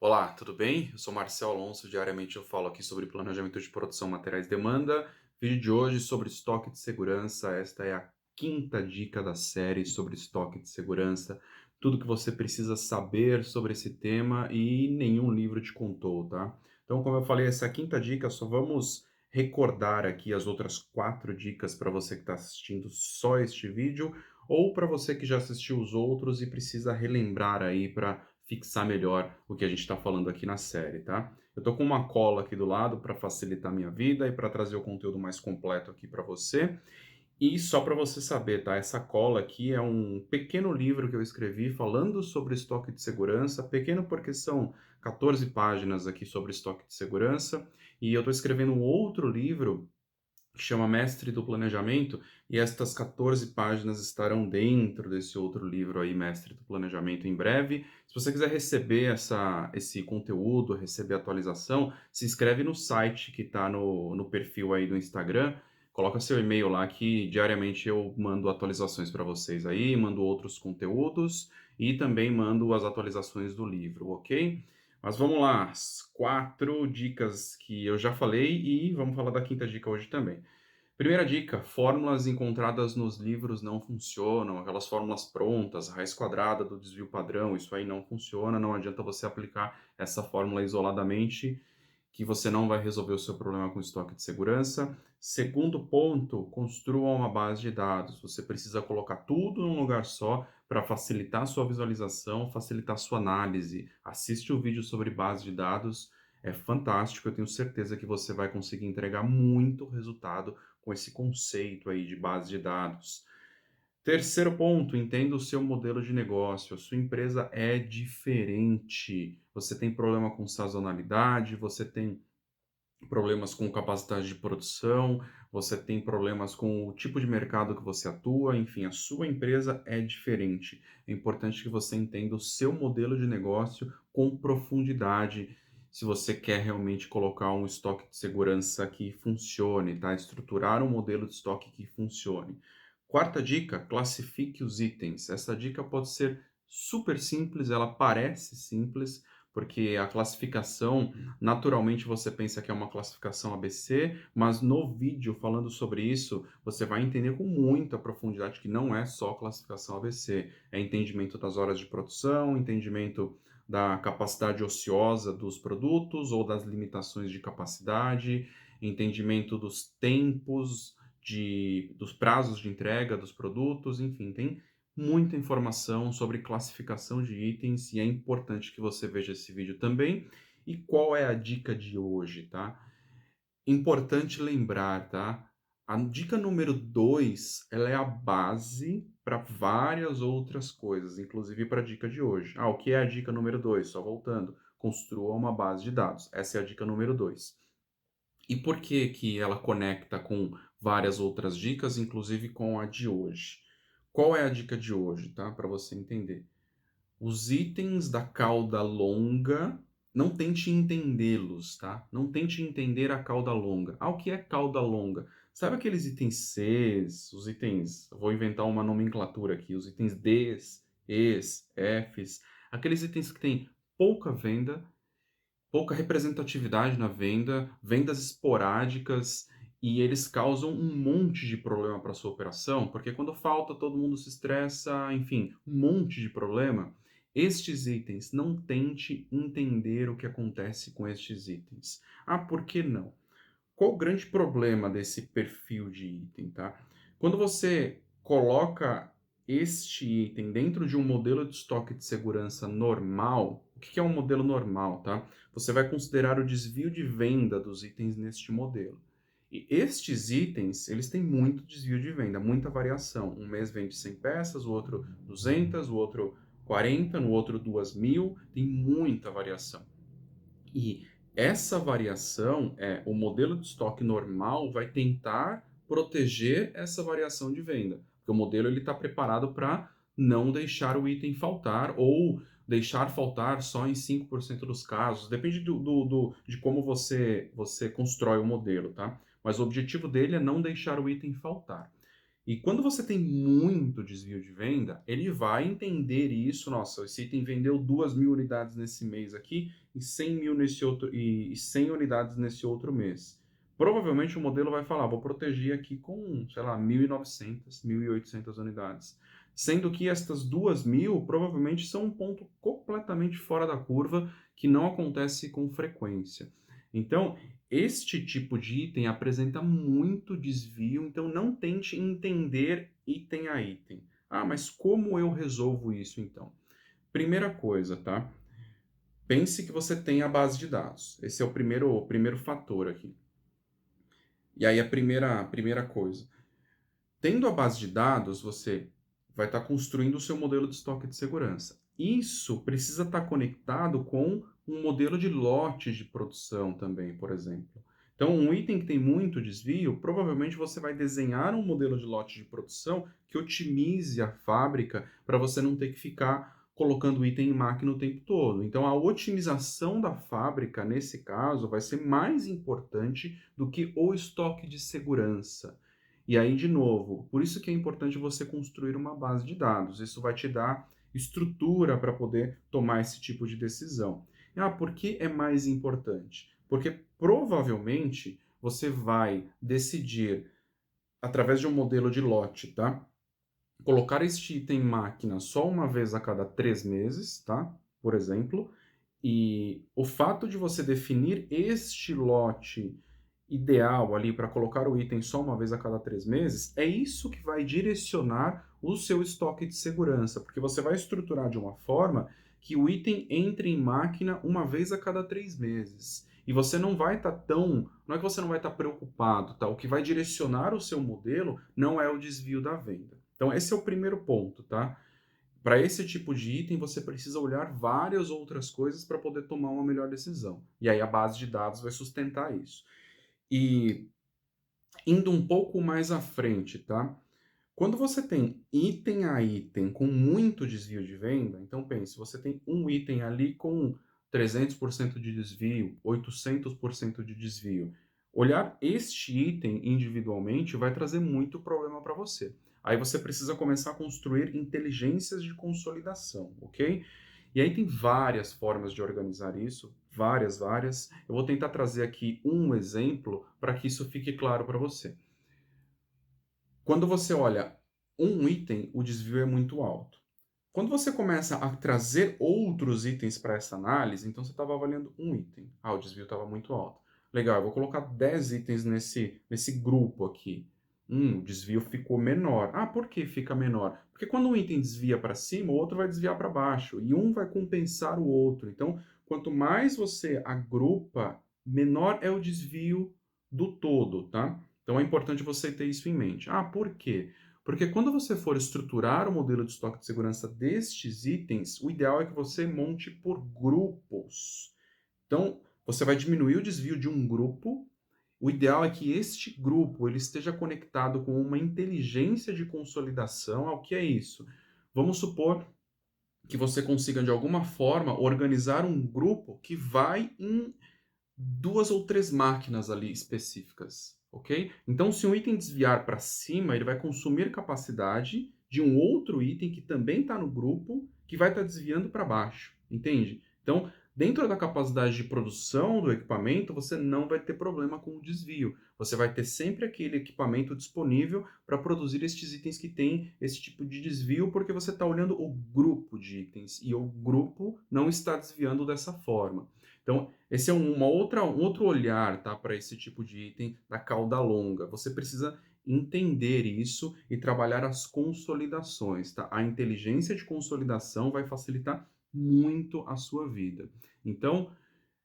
Olá, tudo bem? Eu sou Marcel Alonso. Diariamente eu falo aqui sobre planejamento de produção, materiais e demanda. Vídeo de hoje sobre estoque de segurança. Esta é a quinta dica da série sobre estoque de segurança. Tudo que você precisa saber sobre esse tema e nenhum livro te contou, tá? Então, como eu falei, essa é a quinta dica. Só vamos recordar aqui as outras quatro dicas para você que está assistindo só este vídeo ou para você que já assistiu os outros e precisa relembrar aí para fixar melhor o que a gente está falando aqui na série, tá? Eu tô com uma cola aqui do lado para facilitar a minha vida e para trazer o conteúdo mais completo aqui para você. E só para você saber, tá? Essa cola aqui é um pequeno livro que eu escrevi falando sobre estoque de segurança, pequeno porque são 14 páginas aqui sobre estoque de segurança, e eu estou escrevendo um outro livro que chama Mestre do Planejamento, e estas 14 páginas estarão dentro desse outro livro aí, Mestre do Planejamento, em breve. Se você quiser receber esse conteúdo, receber atualização, se inscreve no site que está no perfil aí do Instagram, coloca seu e-mail lá que diariamente eu mando atualizações para vocês aí, mando outros conteúdos e também mando as atualizações do livro, ok? Mas vamos lá, as 4 dicas que eu já falei e vamos falar da quinta dica hoje também. Primeira dica: fórmulas encontradas nos livros não funcionam, aquelas fórmulas prontas, raiz quadrada do desvio padrão, isso aí não funciona, não adianta você aplicar essa fórmula isoladamente, que você não vai resolver o seu problema com estoque de segurança. Segundo ponto, construa uma base de dados. Você precisa colocar tudo num lugar só para facilitar a sua visualização, facilitar a sua análise. Assiste o vídeo sobre base de dados, é fantástico, eu tenho certeza que você vai conseguir entregar muito resultado com esse conceito aí de base de dados. Terceiro ponto, entenda o seu modelo de negócio. A sua empresa é diferente. Você tem problema com sazonalidade, você tem problemas com capacidade de produção, você tem problemas com o tipo de mercado que você atua, enfim, a sua empresa é diferente. É importante que você entenda o seu modelo de negócio com profundidade, se você quer realmente colocar um estoque de segurança que funcione, tá? Estruturar um modelo de estoque que funcione. Quarta dica, classifique os itens. Essa dica pode ser super simples, ela parece simples, porque a classificação, naturalmente você pensa que é uma classificação ABC, mas no vídeo falando sobre isso, você vai entender com muita profundidade que não é só classificação ABC, é entendimento das horas de produção, entendimento da capacidade ociosa dos produtos ou das limitações de capacidade, entendimento dos tempos dos prazos de entrega dos produtos, enfim, tem muita informação sobre classificação de itens e é importante que você veja esse vídeo também. E qual é a dica de hoje, tá? Importante lembrar, tá? A dica número 2, ela é a base para várias outras coisas, inclusive para a dica de hoje. O que é a dica número 2? Só voltando, construa uma base de dados. Essa é a dica número 2. E por que que ela conecta com várias outras dicas, inclusive com a de hoje? Qual é a dica de hoje, tá? Para você entender. Os itens da cauda longa, não tente entendê-los, tá? Não tente entender a cauda longa. O que é cauda longa? Sabe aqueles itens Cs, os itens, eu vou inventar uma nomenclatura aqui, os itens Ds, Es, Fs, aqueles itens que têm pouca venda, pouca representatividade na venda, vendas esporádicas, e eles causam um monte de problema para sua operação, porque quando falta, todo mundo se estressa, enfim, um monte de problema. Estes itens, não tente entender o que acontece com estes itens. Por que não? Qual o grande problema desse perfil de item, tá? Quando você coloca este item dentro de um modelo de estoque de segurança normal, o que é um modelo normal, tá? Você vai considerar o desvio de venda dos itens neste modelo. E estes itens, eles têm muito desvio de venda, muita variação. Um mês vende 100 peças, o outro 200, o outro 40, no outro 2.000, tem muita variação. E essa variação, o modelo de estoque normal vai tentar proteger essa variação de venda, porque o modelo ele está preparado para não deixar o item faltar ou deixar faltar só em 5% dos casos, depende de como você constrói o modelo, tá? Mas o objetivo dele é não deixar o item faltar. E quando você tem muito desvio de venda, ele vai entender isso. Nossa, esse item vendeu 2.000 unidades nesse mês aqui e 100.000 nesse outro e 100 unidades nesse outro mês. Provavelmente o modelo vai falar, vou proteger aqui com, sei lá, 1.900, 1.800 unidades. Sendo que estas 2.000 provavelmente são um ponto completamente fora da curva que não acontece com frequência. Então, este tipo de item apresenta muito desvio, então não tente entender item a item. Ah, mas como eu resolvo isso então? Primeira coisa, tá? Pense que você tem a base de dados. Esse é o primeiro fator aqui. E aí a primeira coisa. Tendo a base de dados, você vai estar construindo o seu modelo de estoque de segurança. Isso precisa estar conectado com um modelo de lote de produção também, por exemplo. Então, um item que tem muito desvio, provavelmente você vai desenhar um modelo de lote de produção que otimize a fábrica para você não ter que ficar colocando o item em máquina o tempo todo. Então, a otimização da fábrica, nesse caso, vai ser mais importante do que o estoque de segurança. E aí, de novo, por isso que é importante você construir uma base de dados. Isso vai te dar estrutura para poder tomar esse tipo de decisão. Ah, por que é mais importante? Porque provavelmente você vai decidir, através de um modelo de lote, tá? Colocar este item em máquina só uma vez a cada 3 meses, tá? Por exemplo. E o fato de você definir este lote ideal ali para colocar o item só uma vez a cada 3 meses, é isso que vai direcionar o seu estoque de segurança, porque você vai estruturar de uma forma que o item entre em máquina uma vez a cada 3 meses. E você não vai estar não é que você não vai estar preocupado, tá? O que vai direcionar o seu modelo não é o desvio da venda. Então, esse é o primeiro ponto, tá? Para esse tipo de item, você precisa olhar várias outras coisas para poder tomar uma melhor decisão. E aí a base de dados vai sustentar isso. E indo um pouco mais à frente, tá? Quando você tem item a item com muito desvio de venda, então pense, você tem um item ali com 300% de desvio, 800% de desvio. Olhar este item individualmente vai trazer muito problema para você. Aí você precisa começar a construir inteligências de consolidação, ok? E aí tem várias formas de organizar isso, várias, várias. Eu vou tentar trazer aqui um exemplo para que isso fique claro para você. Quando você olha um item, o desvio é muito alto. Quando você começa a trazer outros itens para essa análise, então você estava avaliando um item. Ah, o desvio estava muito alto. Legal, eu vou colocar 10 itens nesse grupo aqui. O desvio ficou menor. Ah, por que fica menor? Porque quando um item desvia para cima, o outro vai desviar para baixo. E um vai compensar o outro. Então, quanto mais você agrupa, menor é o desvio do todo, tá? Então é importante você ter isso em mente. Ah, por quê? Porque quando você for estruturar o modelo de estoque de segurança destes itens, o ideal é que você monte por grupos. Então, você vai diminuir o desvio de um grupo. O ideal é que este grupo ele esteja conectado com uma inteligência de consolidação. O que é isso? Vamos supor que você consiga, de alguma forma, organizar um grupo que vai em 2 ou 3 máquinas ali específicas, ok? Então, se um item desviar para cima, ele vai consumir capacidade de um outro item que também está no grupo, que vai estar desviando para baixo, entende? Então, dentro da capacidade de produção do equipamento, você não vai ter problema com o desvio. Você vai ter sempre aquele equipamento disponível para produzir estes itens que têm esse tipo de desvio, porque você está olhando o grupo de itens e o grupo não está desviando dessa forma. Então, esse é um outro olhar, tá, para esse tipo de item da cauda longa. Você precisa entender isso e trabalhar as consolidações, tá? A inteligência de consolidação vai facilitar muito a sua vida. Então,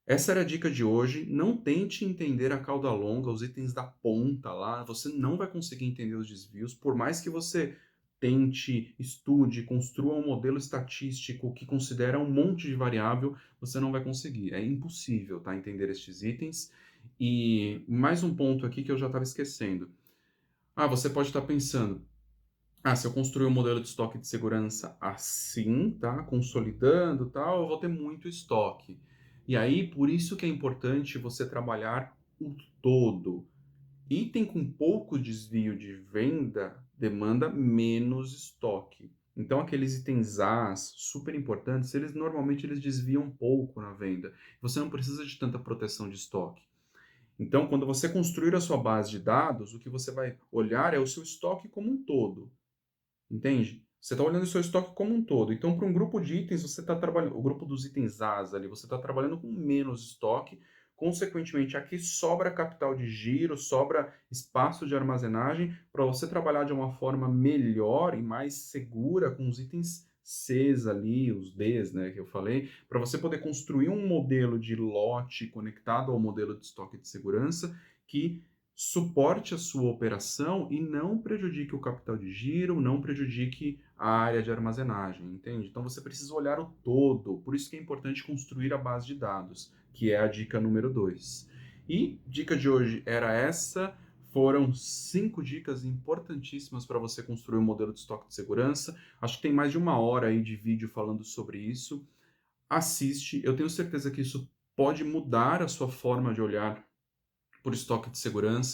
essa era a dica de hoje. Não tente entender a cauda longa, os itens da ponta lá. Você não vai conseguir entender os desvios, por mais que você tente, estude, construa um modelo estatístico que considera um monte de variável, você não vai conseguir. É impossível, tá, entender estes itens. E mais um ponto aqui que eu já estava esquecendo. Ah, você pode estar pensando, se eu construir um modelo de estoque de segurança assim, tá, consolidando, tal, eu vou ter muito estoque. E aí, por isso que é importante você trabalhar o todo. Item com pouco desvio de venda demanda menos estoque. Então, aqueles itens As super importantes, eles normalmente eles desviam um pouco na venda. Você não precisa de tanta proteção de estoque. Então, quando você construir a sua base de dados, o que você vai olhar é o seu estoque como um todo, entende? Você está olhando o seu estoque como um todo. Então, para um grupo de itens, você está trabalhando, o grupo dos itens As ali, você está trabalhando com menos estoque. Consequentemente, aqui sobra capital de giro, sobra espaço de armazenagem para você trabalhar de uma forma melhor e mais segura com os itens Cs ali, os Ds, né, que eu falei, para você poder construir um modelo de lote conectado ao modelo de estoque de segurança que suporte a sua operação e não prejudique o capital de giro, não prejudique a área de armazenagem, entende? Então você precisa olhar o todo, por isso que é importante construir a base de dados, que é a dica número 2. E dica de hoje era essa. Foram 5 dicas importantíssimas para você construir um modelo de estoque de segurança. Acho que tem mais de 1 hora aí de vídeo falando sobre isso. Assiste, eu tenho certeza que isso pode mudar a sua forma de olhar por estoque de segurança.